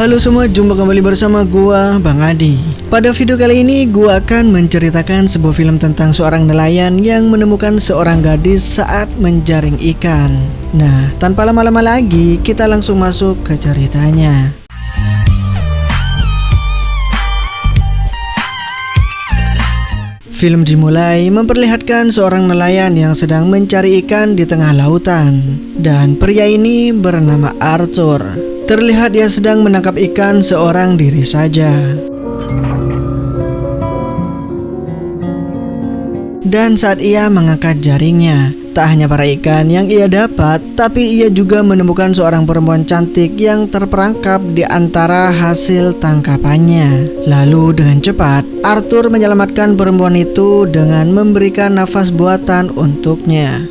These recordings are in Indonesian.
Halo semua, jumpa kembali bersama gua Bang Adi. Pada video kali ini gua akan menceritakan sebuah film tentang seorang nelayan yang menemukan seorang gadis saat menjaring ikan. Nah, tanpa lama-lama lagi kita langsung masuk ke ceritanya. Film dimulai memperlihatkan seorang nelayan yang sedang mencari ikan di tengah lautan. Dan pria ini bernama Arthur. Terlihat dia sedang menangkap ikan seorang diri saja. Dan saat ia mengangkat jaringnya, tak hanya para ikan yang ia dapat, tapi ia juga menemukan seorang perempuan cantik yang terperangkap di antara hasil tangkapannya. Lalu dengan cepat, Arthur menyelamatkan perempuan itu dengan memberikan nafas buatan untuknya.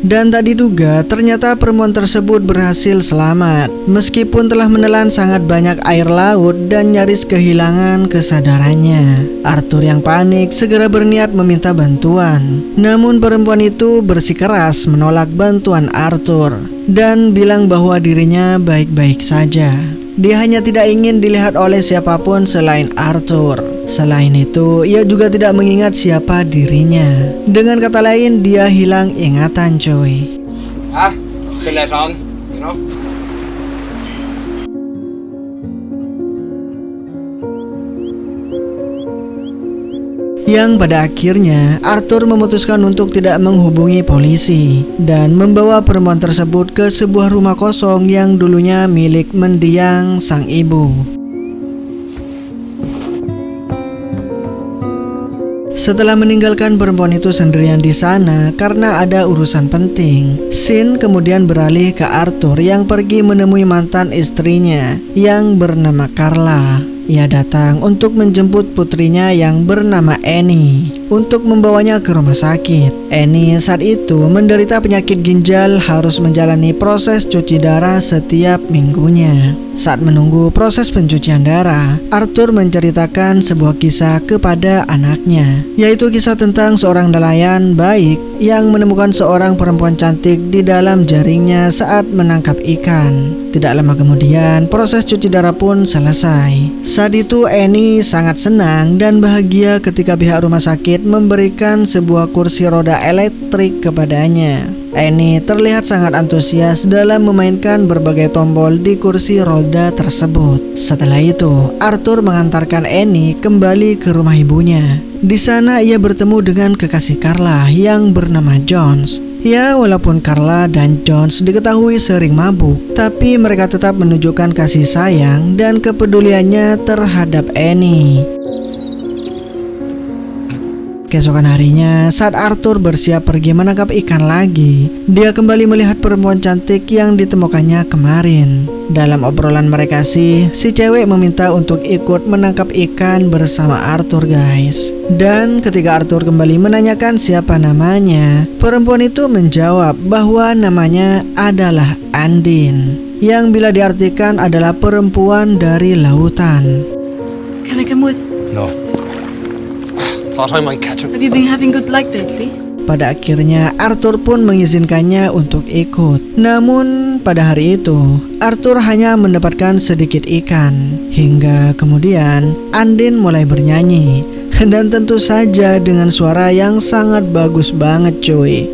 Dan tak diduga, ternyata perempuan tersebut berhasil selamat. Meskipun telah menelan sangat banyak air laut dan nyaris kehilangan kesadarannya. Arthur yang panik segera berniat meminta bantuan. Namun perempuan itu bersikeras menolak bantuan Arthur dan bilang bahwa dirinya baik-baik saja. Dia hanya tidak ingin dilihat oleh siapapun selain Arthur. Selain itu, ia juga tidak mengingat siapa dirinya. Dengan kata lain, dia hilang ingatan, coy. Yang pada akhirnya Arthur memutuskan untuk tidak menghubungi polisi dan membawa perempuan tersebut ke sebuah rumah kosong yang dulunya milik mendiang sang ibu. Setelah meninggalkan perempuan itu sendirian di sana karena ada urusan penting, Sin kemudian beralih ke Arthur yang pergi menemui mantan istrinya yang bernama Carla. Ia datang untuk menjemput putrinya yang bernama Annie untuk membawanya ke rumah sakit. Annie saat itu menderita penyakit ginjal, harus menjalani proses cuci darah setiap minggunya. Saat menunggu proses pencucian darah, Arthur menceritakan sebuah kisah kepada anaknya, yaitu kisah tentang seorang nelayan baik yang menemukan seorang perempuan cantik di dalam jaringnya saat menangkap ikan. Tidak lama kemudian, proses cuci darah pun selesai. Saat itu Annie sangat senang dan bahagia ketika pihak rumah sakit memberikan sebuah kursi roda elektrik kepadanya. Annie terlihat sangat antusias dalam memainkan berbagai tombol di kursi roda tersebut. Setelah itu, Arthur mengantarkan Annie kembali ke rumah ibunya. Di sana ia bertemu dengan kekasih Carla yang bernama Jones. Ya, walaupun Carla dan Jones diketahui sering mabuk, tapi mereka tetap menunjukkan kasih sayang dan kepeduliannya terhadap Annie. Keesokan harinya, saat Arthur bersiap pergi menangkap ikan lagi, dia kembali melihat perempuan cantik yang ditemukannya kemarin. Dalam obrolan mereka si cewek meminta untuk ikut menangkap ikan bersama Arthur, guys. Dan ketika Arthur kembali menanyakan siapa namanya, perempuan itu menjawab bahwa namanya adalah Andin, yang bila diartikan adalah perempuan dari lautan. Can I come with? No. Thought I might catch him. Have you been having good luck lately? Pada akhirnya Arthur pun mengizinkannya untuk ikut. Namun pada hari itu Arthur hanya mendapatkan sedikit ikan. Hingga kemudian Andin mulai bernyanyi. Dan tentu saja dengan suara yang sangat bagus banget, cuy.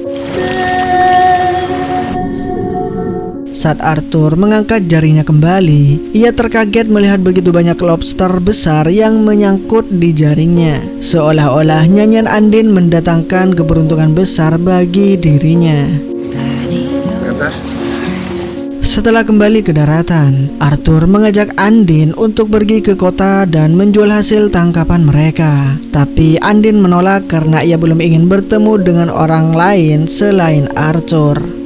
Saat Arthur mengangkat jarinya kembali, ia terkaget melihat begitu banyak lobster besar yang menyangkut di jaringnya. Seolah-olah nyanyian Andin mendatangkan keberuntungan besar bagi dirinya. Setelah kembali ke daratan, Arthur mengajak Andin untuk pergi ke kota dan menjual hasil tangkapan mereka. Tapi Andin menolak karena ia belum ingin bertemu dengan orang lain selain Arthur.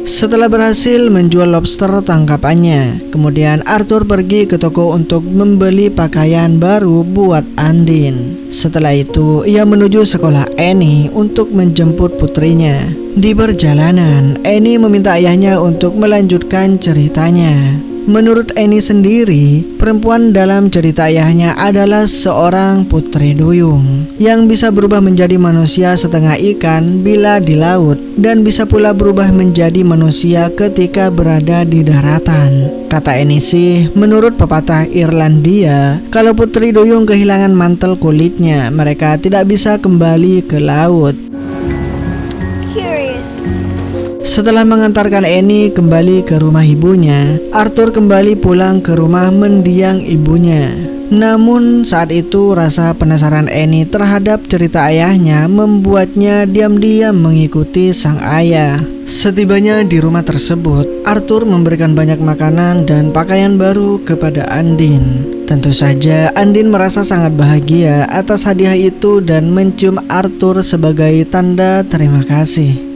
Setelah berhasil menjual lobster tangkapannya, kemudian Arthur pergi ke toko untuk membeli pakaian baru buat Andin. Setelah itu, ia menuju sekolah Annie untuk menjemput putrinya. Di perjalanan, Annie meminta ayahnya untuk melanjutkan ceritanya. Menurut Annie sendiri, perempuan dalam cerita ayahnya adalah seorang putri duyung yang bisa berubah menjadi manusia setengah ikan bila di laut dan bisa pula berubah menjadi manusia ketika berada di daratan. Kata Annie sih, menurut pepatah Irlandia, kalau putri duyung kehilangan mantel kulitnya, mereka tidak bisa kembali ke laut. Setelah mengantarkan Annie kembali ke rumah ibunya, Arthur kembali pulang ke rumah mendiang ibunya. Namun saat itu rasa penasaran Annie terhadap cerita ayahnya membuatnya diam-diam mengikuti sang ayah. Setibanya di rumah tersebut, Arthur memberikan banyak makanan dan pakaian baru kepada Andin. Tentu saja Andin merasa sangat bahagia atas hadiah itu dan mencium Arthur sebagai tanda terima kasih.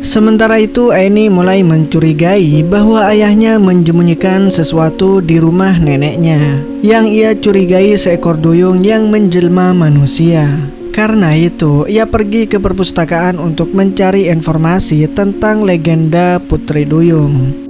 Sementara itu Annie mulai mencurigai bahwa ayahnya menyembunyikan sesuatu di rumah neneknya. Yang ia curigai seekor duyung yang menjelma manusia. Karena itu ia pergi ke perpustakaan untuk mencari informasi tentang legenda Putri Duyung.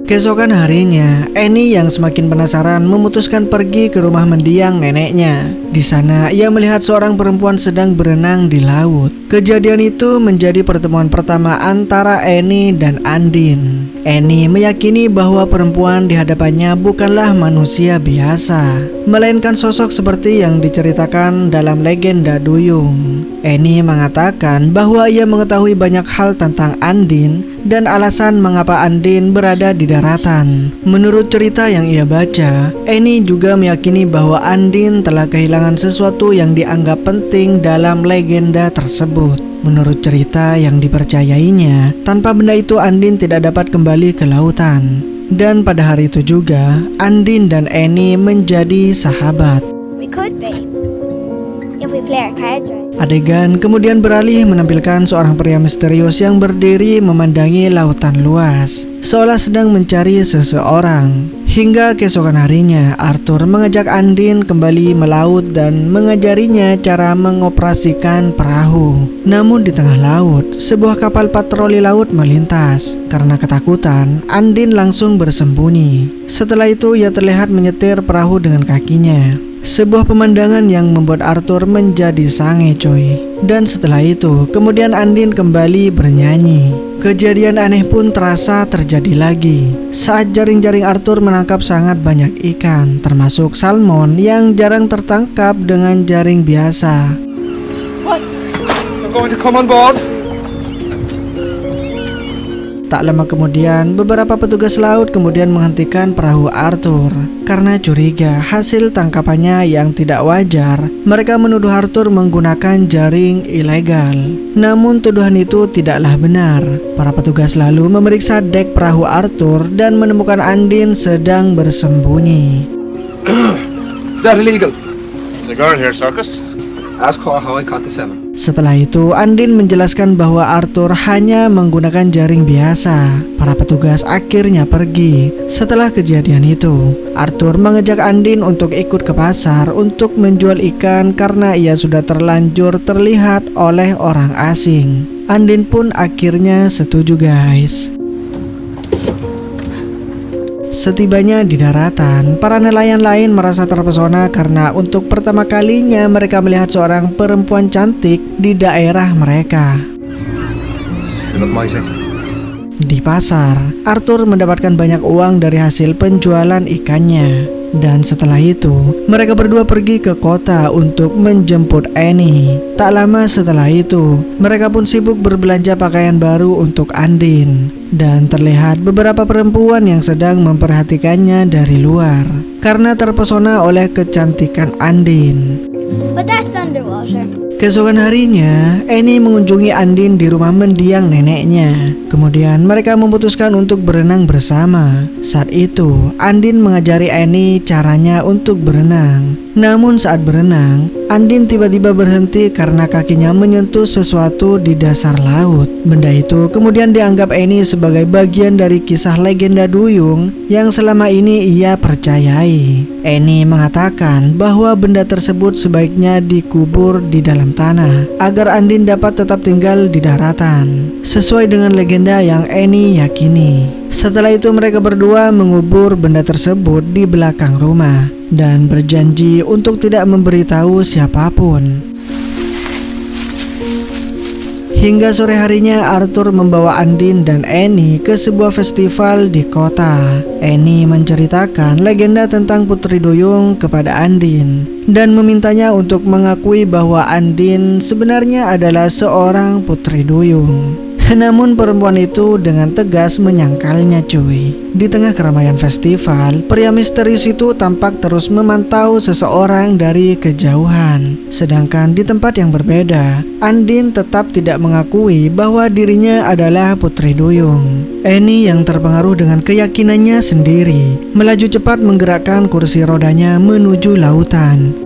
Keesokan harinya, Annie yang semakin penasaran memutuskan pergi ke rumah mendiang neneknya. Di sana, ia melihat seorang perempuan sedang berenang di laut. Kejadian itu menjadi pertemuan pertama antara Annie dan Andin. Annie meyakini bahwa perempuan di hadapannya bukanlah manusia biasa, melainkan sosok seperti yang diceritakan dalam legenda duyung. Annie mengatakan bahwa ia mengetahui banyak hal tentang Andin dan alasan mengapa Andin berada di daratan. Menurut cerita yang ia baca, Annie juga meyakini bahwa Andin telah kehilangan sesuatu yang dianggap penting dalam legenda tersebut. Menurut cerita yang dipercayainya, tanpa benda itu Andin tidak dapat kembali ke lautan. Dan pada hari itu juga, Andin dan Annie menjadi sahabat. We could be, if we play our cards right. Adegan kemudian beralih menampilkan seorang pria misterius yang berdiri memandangi lautan luas, seolah sedang mencari seseorang. Hingga keesokan harinya, Arthur mengajak Andin kembali melaut dan mengajarinya cara mengoperasikan perahu. Namun di tengah laut, sebuah kapal patroli laut melintas. Karena ketakutan, Andin langsung bersembunyi. Setelah itu ia terlihat menyetir perahu dengan kakinya. Sebuah pemandangan yang membuat Arthur menjadi sange coy. Dan setelah itu, kemudian Andin kembali bernyanyi. Kejadian aneh pun terasa terjadi lagi. Saat jaring-jaring Arthur menangkap sangat banyak ikan, termasuk salmon yang jarang tertangkap dengan jaring biasa. What? You're going to come on board? Tak lama kemudian, beberapa petugas laut kemudian menghentikan perahu Arthur. Karena curiga hasil tangkapannya yang tidak wajar, mereka menuduh Arthur menggunakan jaring ilegal. Namun tuduhan itu tidaklah benar. Para petugas lalu memeriksa dek perahu Arthur dan menemukan Andin sedang bersembunyi. Is that illegal? The girl here, Circus. Ask her how I caught the salmon. Setelah itu, Andin menjelaskan bahwa Arthur hanya menggunakan jaring biasa. Para petugas akhirnya pergi. Setelah kejadian itu, Arthur mengajak Andin untuk ikut ke pasar untuk menjual ikan karena ia sudah terlanjur terlihat oleh orang asing. Andin pun akhirnya setuju guys. Setibanya di daratan, para nelayan lain merasa terpesona karena untuk pertama kalinya mereka melihat seorang perempuan cantik di daerah mereka. You look mighty. Di pasar, Arthur mendapatkan banyak uang dari hasil penjualan ikannya. Dan setelah itu, mereka berdua pergi ke kota untuk menjemput Annie. Tak lama setelah itu, mereka pun sibuk berbelanja pakaian baru untuk Andin. Dan terlihat beberapa perempuan yang sedang memperhatikannya dari luar karena terpesona oleh kecantikan Andin. But that's underwater. Keesokan harinya, Annie mengunjungi Andin di rumah mendiang neneknya. Kemudian mereka memutuskan untuk berenang bersama. Saat itu, Andin mengajari Annie caranya untuk berenang. Namun saat berenang, Andin tiba-tiba berhenti karena kakinya menyentuh sesuatu di dasar laut. Benda itu kemudian dianggap Annie sebagai bagian dari kisah legenda duyung yang selama ini ia percayai. Annie mengatakan bahwa benda tersebut sebaiknya dikubur di dalam dalam tanah agar Andin dapat tetap tinggal di daratan, sesuai dengan legenda yang Annie yakini. Setelah itu mereka berdua mengubur benda tersebut di belakang rumah dan berjanji untuk tidak memberitahu siapapun. Hingga sore harinya Arthur membawa Andin dan Annie ke sebuah festival di kota. Annie menceritakan legenda tentang Putri Duyung kepada Andin dan memintanya untuk mengakui bahwa Andin sebenarnya adalah seorang Putri Duyung. Namun perempuan itu dengan tegas menyangkalnya cuy. Di tengah keramaian festival, pria misterius itu tampak terus memantau seseorang dari kejauhan. Sedangkan di tempat yang berbeda, Andin tetap tidak mengakui bahwa dirinya adalah Putri Duyung. Annie yang terpengaruh dengan keyakinannya sendiri, melaju cepat menggerakkan kursi rodanya menuju lautan.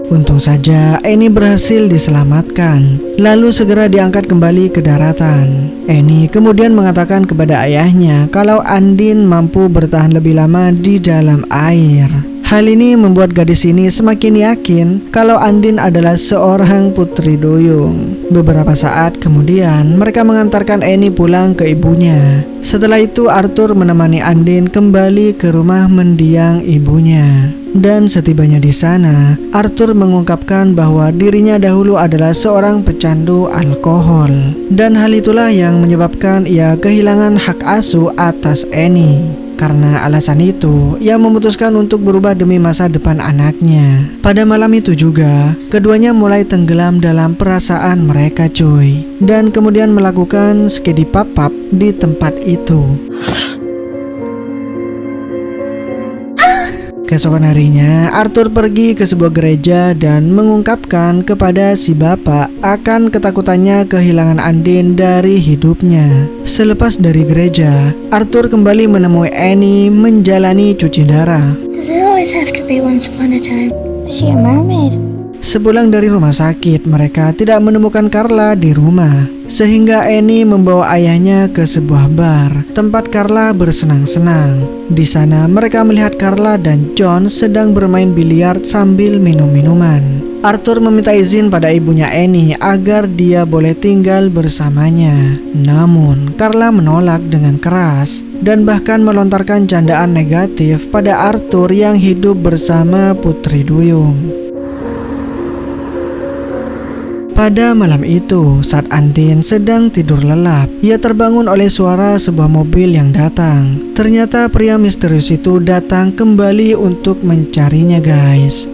Untung saja Annie berhasil diselamatkan, lalu segera diangkat kembali ke daratan. Annie kemudian mengatakan kepada ayahnya kalau Andin mampu bertahan lebih lama di dalam air. Hal ini membuat gadis ini semakin yakin kalau Andin adalah seorang Putri Duyung. Beberapa saat kemudian mereka mengantarkan Annie pulang ke ibunya. Setelah itu Arthur menemani Andin kembali ke rumah mendiang ibunya. Dan setibanya di sana, Arthur mengungkapkan bahwa dirinya dahulu adalah seorang pecandu alkohol. Dan hal itulah yang menyebabkan ia kehilangan hak asuh atas Annie. Karena alasan itu, ia memutuskan untuk berubah demi masa depan anaknya. Pada malam itu juga, keduanya mulai tenggelam dalam perasaan mereka cuy. Dan kemudian melakukan skedi papap di tempat itu. Keesokan harinya, Arthur pergi ke sebuah gereja dan mengungkapkan kepada si bapak akan ketakutannya kehilangan Andin dari hidupnya. Selepas dari gereja, Arthur kembali menemui Annie menjalani cuci darah. Does it always have to be once upon a time? Is she a mermaid? Sepulang dari rumah sakit, mereka tidak menemukan Carla di rumah. Sehingga Annie membawa ayahnya ke sebuah bar, tempat Carla bersenang-senang. Di sana mereka melihat Carla dan John sedang bermain biliar sambil minum minuman. Arthur meminta izin pada ibunya Annie agar dia boleh tinggal bersamanya. Namun Carla menolak dengan keras dan bahkan melontarkan candaan negatif pada Arthur yang hidup bersama Putri Duyung. Pada malam itu, saat Andin sedang tidur lelap, ia terbangun oleh suara sebuah mobil yang datang. Ternyata pria misterius itu datang kembali untuk mencarinya guys.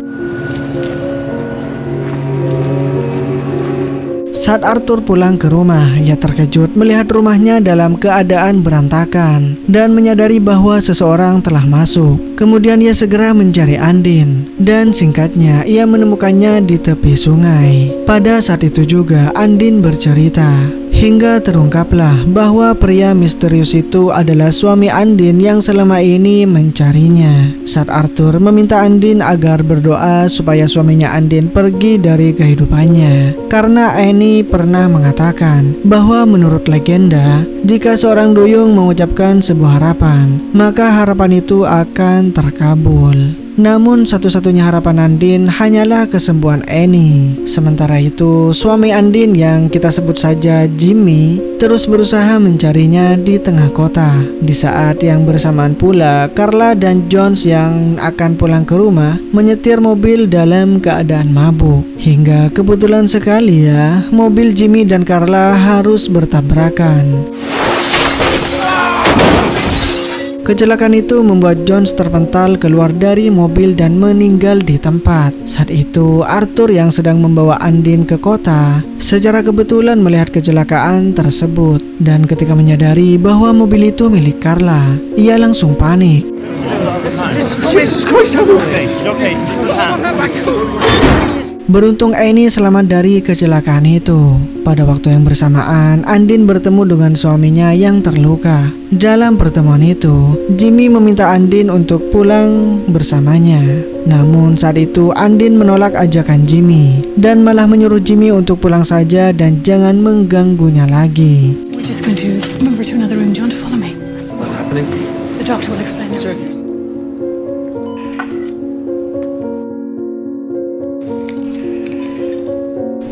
Saat Arthur pulang ke rumah, ia terkejut melihat rumahnya dalam keadaan berantakan dan menyadari bahwa seseorang telah masuk. Kemudian ia segera mencari Andin dan singkatnya ia menemukannya di tepi sungai. Pada saat itu juga Andin bercerita. Hingga terungkaplah bahwa pria misterius itu adalah suami Andin yang selama ini mencarinya. Saat Arthur meminta Andin agar berdoa supaya suaminya Andin pergi dari kehidupannya. Karena Annie pernah mengatakan bahwa menurut legenda, jika seorang duyung mengucapkan sebuah harapan, maka harapan itu akan terkabul. Namun satu-satunya harapan Andin hanyalah kesembuhan Annie. Sementara itu, suami Andin yang kita sebut saja Jimmy terus berusaha mencarinya di tengah kota. Di saat yang bersamaan pula, Carla dan Jones yang akan pulang ke rumah menyetir mobil dalam keadaan mabuk. Hingga kebetulan sekali ya, mobil Jimmy dan Carla harus bertabrakan. Kecelakaan itu membuat Jones terpental keluar dari mobil dan meninggal di tempat. Saat itu, Arthur yang sedang membawa Andin ke kota secara kebetulan melihat kecelakaan tersebut. Dan ketika menyadari bahwa mobil itu milik Carla, ia langsung panik. Beruntung Annie selamat dari kecelakaan itu. Pada waktu yang bersamaan, Andin bertemu dengan suaminya yang terluka. Dalam pertemuan itu, Jimmy meminta Andin untuk pulang bersamanya. Namun saat itu Andin menolak ajakan Jimmy dan malah menyuruh Jimmy untuk pulang saja dan jangan mengganggunya lagi. We're just going to move her to another room. Do you want to follow me? What's happening? The doctor will explain everything.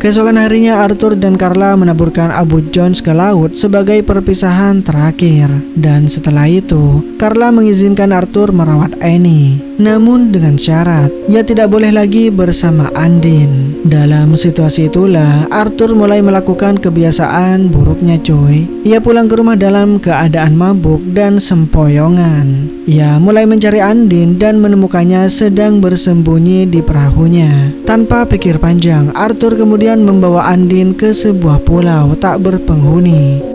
Keesokan harinya Arthur dan Carla menaburkan Abu Jones ke laut sebagai perpisahan terakhir. Dan setelah itu, Carla mengizinkan Arthur merawat Annie. Namun dengan syarat, ia tidak boleh lagi bersama Andin. Dalam situasi itulah, Arthur mulai melakukan kebiasaan buruknya cuy. Ia pulang ke rumah dalam keadaan mabuk dan sempoyongan. Ia mulai mencari Andin dan menemukannya sedang bersembunyi di perahunya. Tanpa pikir panjang, Arthur kemudian membawa Andin ke sebuah pulau tak berpenghuni.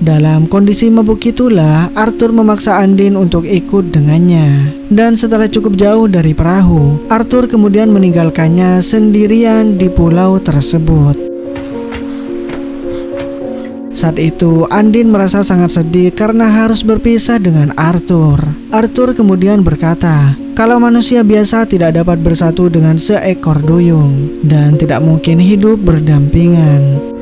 Dalam kondisi mabuk itulah, Arthur memaksa Andin untuk ikut dengannya. Dan setelah cukup jauh dari perahu, Arthur kemudian meninggalkannya sendirian di pulau tersebut. Saat itu, Andin merasa sangat sedih karena harus berpisah dengan Arthur. Arthur kemudian berkata, kalau manusia biasa tidak dapat bersatu dengan seekor duyung dan tidak mungkin hidup berdampingan.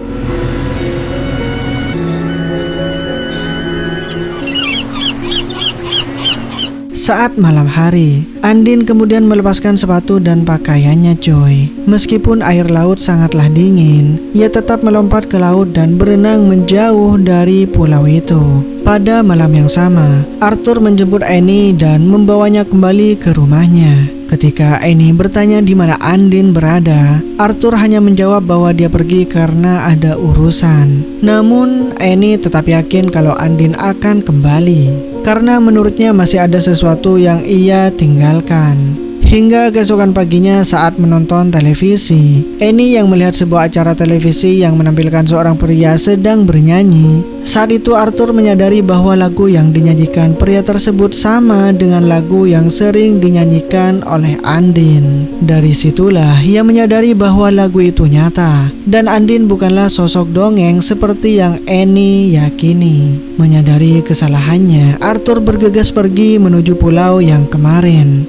Saat malam hari, Andin kemudian melepaskan sepatu dan pakaiannya coy. Meskipun air laut sangatlah dingin, ia tetap melompat ke laut dan berenang menjauh dari pulau itu. Pada malam yang sama, Arthur menjemput Annie dan membawanya kembali ke rumahnya. Ketika Annie bertanya di mana Andin berada, Arthur hanya menjawab bahwa dia pergi karena ada urusan. Namun, Annie tetap yakin kalau Andin akan kembali karena menurutnya masih ada sesuatu yang ia tinggalkan. Hingga keesokan paginya saat menonton televisi, Annie yang melihat sebuah acara televisi yang menampilkan seorang pria sedang bernyanyi. Saat itu Arthur menyadari bahwa lagu yang dinyanyikan pria tersebut sama dengan lagu yang sering dinyanyikan oleh Andin. Dari situlah ia menyadari bahwa lagu itu nyata dan Andin bukanlah sosok dongeng seperti yang Annie yakini. Menyadari kesalahannya, Arthur bergegas pergi menuju pulau yang kemarin.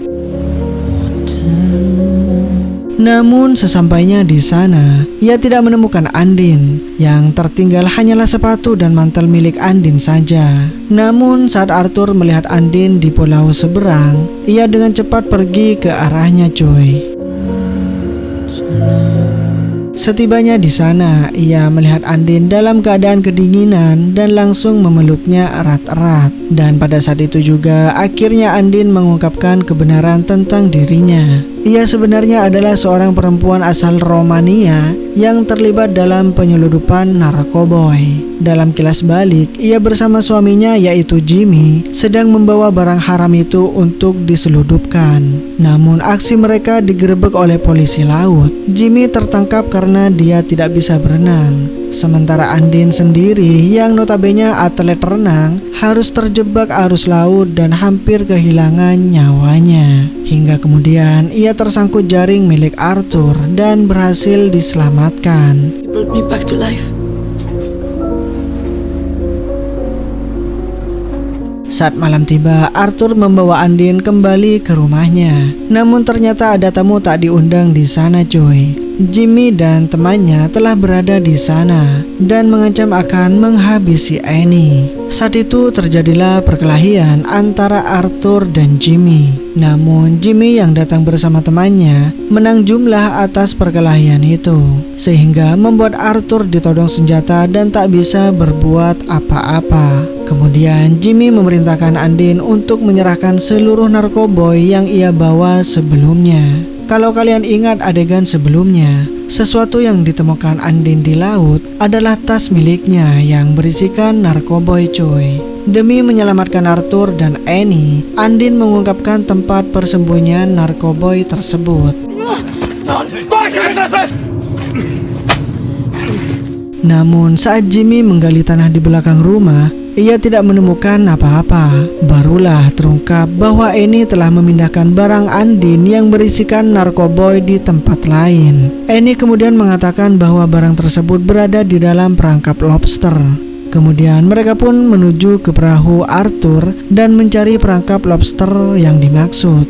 Namun sesampainya di sana, ia tidak menemukan Andin. Yang tertinggal hanyalah sepatu dan mantel milik Andin saja. Namun saat Arthur melihat Andin di pulau seberang, ia dengan cepat pergi ke arahnya coy. Setibanya di sana, ia melihat Andin dalam keadaan kedinginan dan langsung memeluknya erat-erat. Dan pada saat itu juga, akhirnya Andin mengungkapkan kebenaran tentang dirinya. Ia sebenarnya adalah seorang perempuan asal Romania yang terlibat dalam penyeludupan narkoboy. Dalam kilas balik, ia bersama suaminya yaitu Jimmy sedang membawa barang haram itu untuk diseludupkan. Namun aksi mereka digerebek oleh polisi laut. Jimmy tertangkap karena dia tidak bisa berenang. Sementara Andin sendiri yang notabene atlet renang harus terjebak arus laut dan hampir kehilangan nyawanya. Hingga kemudian ia tersangkut jaring milik Arthur dan berhasil diselamatkan. You brought me back to life. Saat malam tiba, Arthur membawa Andin kembali ke rumahnya. Namun ternyata ada tamu tak diundang di sana cuy. Jimmy dan temannya telah berada di sana dan mengancam akan menghabisi Annie. Saat itu terjadilah perkelahian antara Arthur dan Jimmy. Namun Jimmy yang datang bersama temannya menang jumlah atas perkelahian itu, sehingga membuat Arthur ditodong senjata dan tak bisa berbuat apa-apa. Kemudian Jimmy memerintahkan Andin untuk menyerahkan seluruh narkoboy yang ia bawa sebelumnya. Kalau kalian ingat adegan sebelumnya, sesuatu yang ditemukan Andin di laut adalah tas miliknya yang berisikan narkoboy cuy. Demi menyelamatkan Arthur dan Annie, Andin mengungkapkan tempat persembunyian narkoboy tersebut. Namun saat Jimmy menggali tanah di belakang rumah, ia tidak menemukan apa-apa. Barulah terungkap bahwa Annie telah memindahkan barang Andin yang berisikan narkoboy di tempat lain. Annie kemudian mengatakan bahwa barang tersebut berada di dalam perangkap lobster. Kemudian mereka pun menuju ke perahu Arthur dan mencari perangkap lobster yang dimaksud.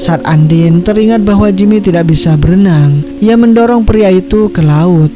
Saat Andin teringat bahwa Jimmy tidak bisa berenang, ia mendorong pria itu ke laut.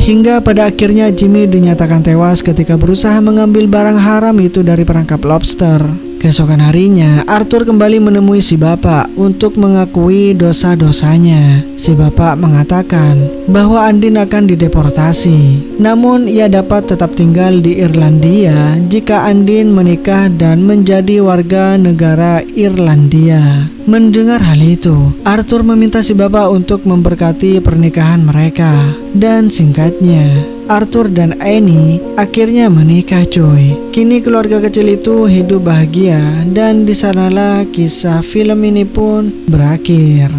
Hingga pada akhirnya Jimmy dinyatakan tewas ketika berusaha mengambil barang haram itu dari perangkap lobster. Keesokan harinya, Arthur kembali menemui si bapak untuk mengakui dosa-dosanya. Si bapak mengatakan bahwa Andin akan dideportasi. Namun ia dapat tetap tinggal di Irlandia jika Andin menikah dan menjadi warga negara Irlandia. Mendengar hal itu, Arthur meminta si bapak untuk memberkati pernikahan mereka. Dan singkatnya, Arthur dan Annie akhirnya menikah cuy. Kini keluarga kecil itu hidup bahagia dan disanalah kisah film ini pun berakhir.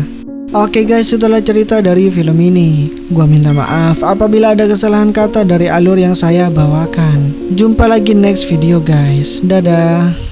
Oke guys, itulah cerita dari film ini. Gua minta maaf apabila ada kesalahan kata dari alur yang saya bawakan. Jumpa lagi next video guys. Dadah.